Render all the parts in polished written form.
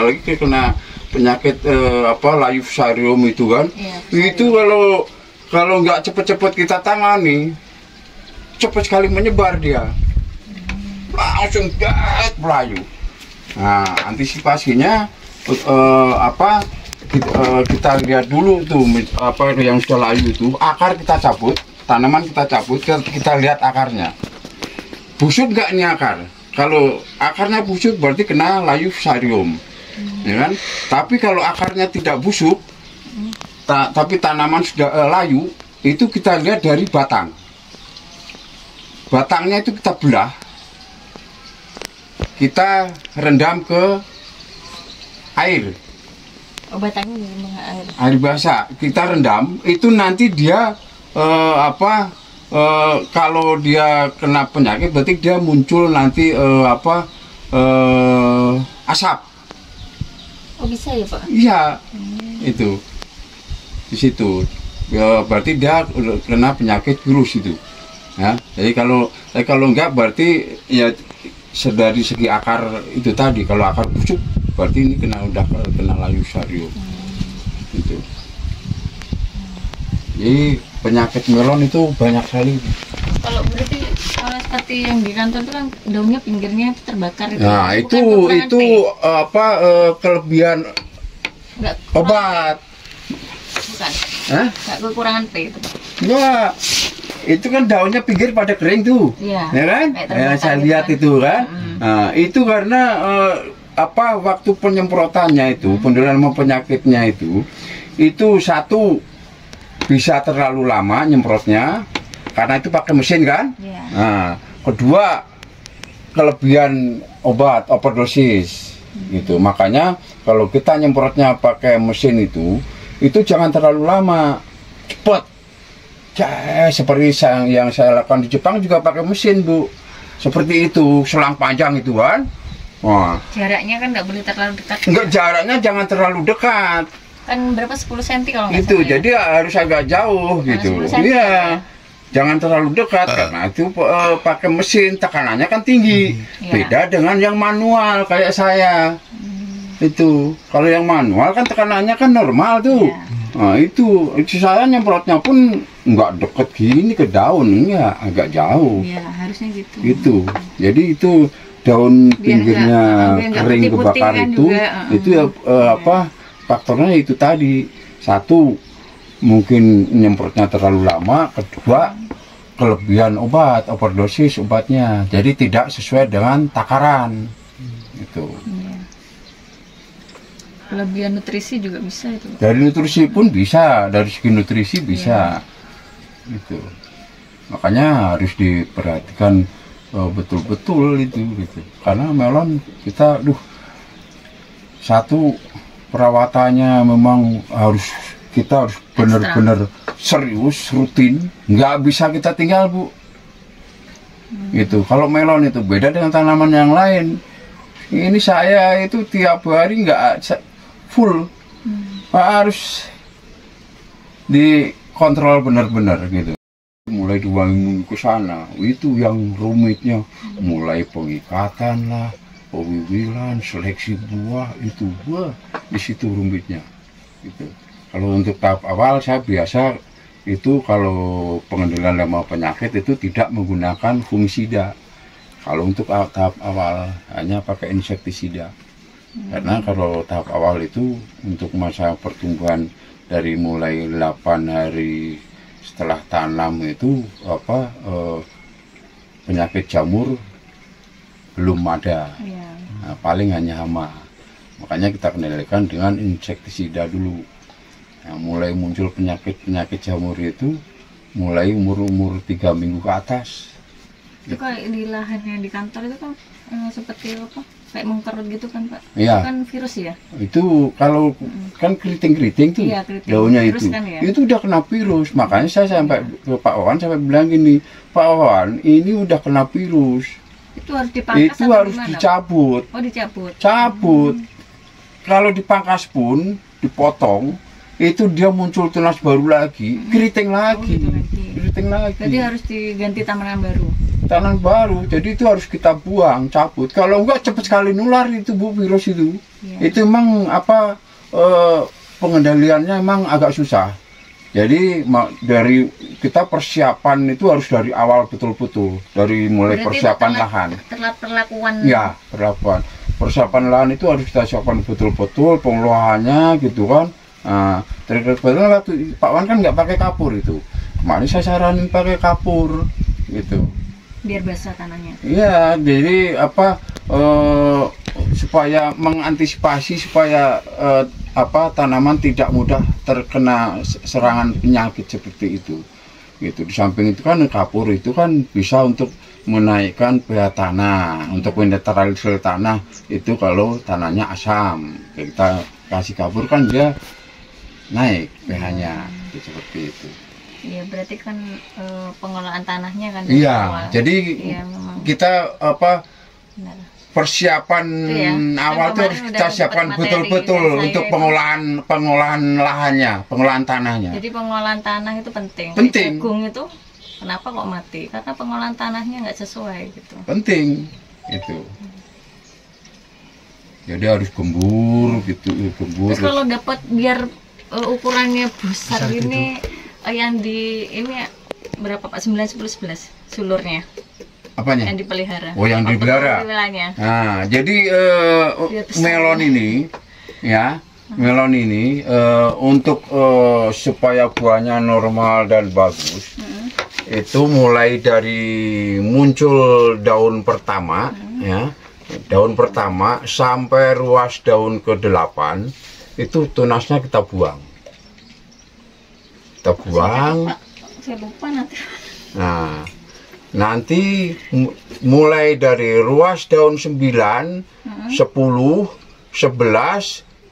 apalagi kena penyakit layu fusarium itu kan. Iya, itu kalau nggak cepet-cepet kita tangani, cepet sekali menyebar dia, langsung melayu. Nah, antisipasinya kita lihat dulu tuh yang sudah layu itu, akar kita cabut, tanaman kita cabut, kita lihat akarnya busuk nggak nih akar. Kalau akarnya busuk berarti kena layu fusarium, ya kan? Tapi kalau akarnya tidak busuk, tapi tanaman sudah layu, itu kita lihat dari batang. Batangnya itu kita belah, kita rendam ke air. Oh, batangnya air. Air basah kita rendam, itu nanti dia kalau dia kena penyakit berarti dia muncul nanti asap. Oh, bisa ya, Pak? Iya. Itu di situ ya, berarti dia kena penyakit virus itu ya. Jadi kalau enggak berarti ya dari segi akar itu tadi, kalau akar busuk berarti ini udah kena layu fusarium. Gitu. Jadi penyakit melon itu banyak sekali. Kalau berarti seperti yang di kantor itu kan daunnya pinggirnya terbakar itu. Nah, itu kelebihan obat. Bukan. Hah? Nggak kekurangan P itu. Enggak. Itu kan daunnya pinggir pada kering tuh. Iya. Ya kan? Ya, saya lihat itu kan. Nah, itu karena waktu penyemprotannya itu, pengendalian penyakitnya itu satu bisa terlalu lama nyemprotnya karena itu pakai mesin kan. Yeah. Nah, kedua kelebihan obat overdosis gitu. Makanya kalau kita nyemprotnya pakai mesin itu jangan terlalu lama, cepet. Seperti yang saya lakukan di Jepang juga pakai mesin, Bu. Seperti itu, selang panjang itu kan. Wah. Jaraknya kan nggak boleh terlalu dekat. Enggak, jaraknya jangan terlalu dekat. Kan berapa, 10 cm kalau nggak Itu, salah, jadi harus agak jauh gitu. 10 cm, Iya. ya. Jangan terlalu dekat karena itu pakai mesin tekanannya kan tinggi. Beda dengan yang manual kayak saya. Itu, kalau yang manual kan tekanannya kan normal tuh. Nah, itu saya nyemprotnya pun nggak deket gini ke daun, ya agak jauh. Iya, harusnya gitu. Itu. Jadi itu daun pinggirnya kering kebakar kan itu ya faktornya itu tadi. Satu, mungkin nyemprotnya terlalu lama. Kedua, kelebihan obat, overdosis obatnya. Jadi tidak sesuai dengan takaran. Itu. Kelebihan nutrisi juga bisa itu. Dari nutrisi pun bisa, dari segi nutrisi bisa. Gitu. Makanya harus diperhatikan betul-betul itu gitu. Karena melon kita satu, perawatannya memang kita harus benar-benar serius, rutin, nggak bisa kita tinggal, Bu. Gitu. Kalau melon itu beda dengan tanaman yang lain. Ini saya itu tiap hari nggak full, harus dikontrol benar-benar gitu. Mulai diwangi ke sana, itu yang rumitnya, mulai pengikatan lah, pewiwilan, seleksi buah, itu di situ rumitnya. Gitu. Kalau untuk tahap awal saya biasa itu kalau pengendalian hama penyakit itu tidak menggunakan fungisida. Kalau untuk tahap awal hanya pakai insektisida. Karena kalau tahap awal itu untuk masa pertumbuhan dari mulai 8 hari setelah tanam itu penyakit jamur belum ada. Nah, paling hanya hama. Makanya kita kendalikan dengan insektisida dulu. Nah, mulai muncul penyakit jamur itu mulai umur 3 minggu ke atas. Itu kayak di lahan yang di kantor itu kan seperti apa? Kayak mengkerut gitu kan, Pak? Iya. Itu kan virus ya? Itu kalau kan keriting-keriting tuh, daunnya itu. Kan, ya? Itu udah kena virus. Makanya saya sampai ke Pak Wawan sampai bilang gini, Pak Wawan, ini udah kena virus. Itu harus dipangkas. Itu harus dicabut. Oh, dicabut. Cabut. Kalau dipangkas pun, dipotong, itu dia muncul tunas baru lagi, keriting lagi. Oh, gitu lagi. Keriting lagi. Jadi harus diganti tanaman baru. tanam baru. Jadi itu harus kita buang, cabut. Kalau enggak cepat sekali nular itu Bu, virus itu. Itu emang apa pengendaliannya emang agak susah. Jadi dari kita persiapan itu harus dari awal betul-betul, dari mulai Berarti persiapan lahan. Perlakuan. Ya, persiapan lahan itu harus kita siapkan betul-betul, pengelolaannya gitu kan. Nah, kebetulan waktu Pak Wan kan nggak pakai kapur itu. Kemarin saya saranin pakai kapur gitu. Biar basah tanahnya. Iya, jadi apa supaya mengantisipasi supaya tanaman tidak mudah terkena serangan penyakit seperti itu. Gitu. Di samping itu kan kapur itu kan bisa untuk menaikkan pH tanah, untuk menetralisir tanah itu kalau tanahnya asam. Kita kasih kapur kan dia naik pH-nya, seperti itu. Iya, berarti kan pengelolaan tanahnya kan. Iya, jadi kita benar. Persiapan awal itu harus kita siapkan betul-betul untuk pengolahan lahannya, pengolahan tanahnya. Jadi pengolahan tanah itu penting. Penting. Jagung itu kenapa kok mati? Karena pengolahan tanahnya nggak sesuai gitu. Penting itu. Jadi harus gembur gitu, gembur. Terus kalau dapat biar ukurannya besar ini yang di ini berapa Pak? 9, 10, 11 sulurnya. Apanya? Yang dipelihara. Oh, yang dipelihara. Nah, jadi melon ini ya, melon ini untuk supaya buahnya normal dan bagus. Itu mulai dari muncul daun pertama ya. Daun pertama sampai ruas daun ke-8 itu tunasnya kita buang. Kita buang. Saya lupa nanti. Nah, nanti mulai dari ruas daun 9, 10, 11,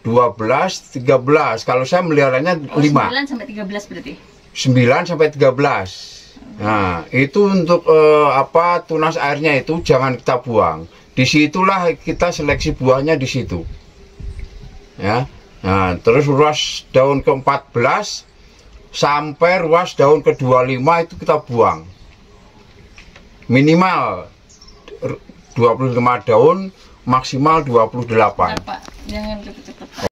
12, 13. Kalau saya meliharanya 5. 9 sampai 13 berarti. 9 sampai 13. Nah, itu untuk tunas airnya itu jangan kita buang. Disitulah kita seleksi buahnya di situ. Ya. Nah, terus ruas daun ke-14 sampai ruas daun ke-25 itu kita buang. Minimal 25 daun, maksimal 28. Pak, jangan cepet-cepet.